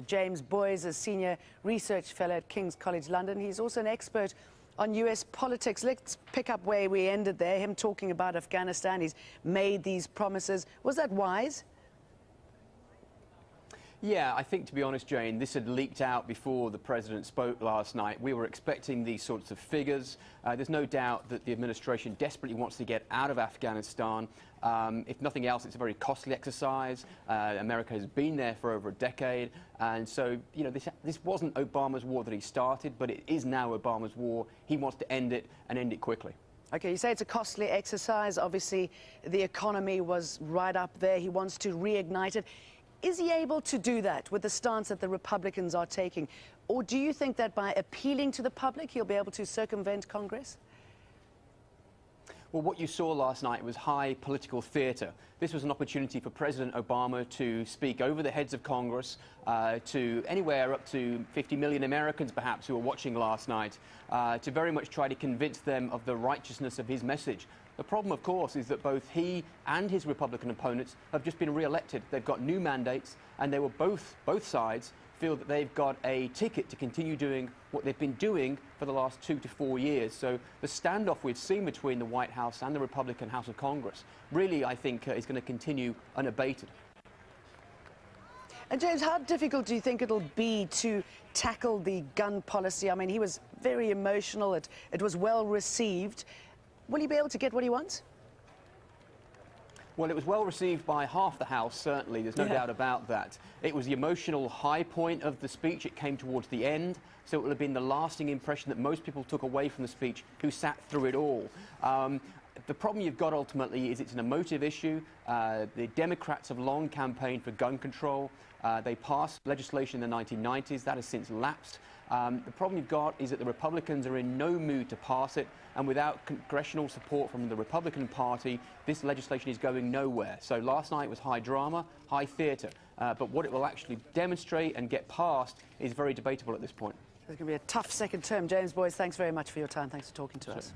James Boyes is Senior Research Fellow at King's College London. He's also an expert on US politics. Let's pick up where we ended there, him talking about Afghanistan. He's made these promises. Was that wise? Yeah, I think, to be honest, Jane, this had leaked out before the president spoke last night. We were expecting these sorts of figures. There's no doubt that the administration desperately wants to get out of Afghanistan. If nothing else, it's a very costly exercise. America has been there for over a decade. And so, you know, this wasn't Obama's war that he started, but it is now Obama's war. He wants to end it and end it quickly. Okay, you say it's a costly exercise. Obviously, the economy was right up there. He wants to reignite it. Is he able to do that with the stance that the Republicans are taking? Or do you think that by appealing to the public, he'll be able to circumvent Congress? Well, what you saw last night was high political theatre. This was an opportunity for President Obama to speak over the heads of Congress, to anywhere up to 50 million Americans, perhaps, who were watching last night, to very much try to convince them of the righteousness of his message. The problem, of course, is that both he and his Republican opponents have just been re-elected. They've got new mandates, and they were both sides feel that they've got a ticket to continue doing what they've been doing for the last 2 to 4 years. So the standoff we've seen between the White House and the Republican House of Congress really, I think, is going to continue unabated. And James, how difficult do you think it'll be to tackle the gun policy? I mean, he was very emotional. It was well received. Will he be able to get what he wants? Well, it was well received by half the House, certainly. There's no doubt about that. It was the emotional high point of the speech. It came towards the end, so it will have been the lasting impression that most people took away from the speech who sat through it all. The problem you've got ultimately is it's an emotive issue. The Democrats have long campaigned for gun control. They passed legislation in the 1990s. That has since lapsed. The problem you've got is that the Republicans are in no mood to pass it, and without congressional support from the Republican Party, this legislation is going nowhere. So last night was high drama, high theatre, but what it will actually demonstrate and get passed is very debatable at this point. It's going to be a tough second term. James Boyes, thanks very much for your time. Thanks for talking to us.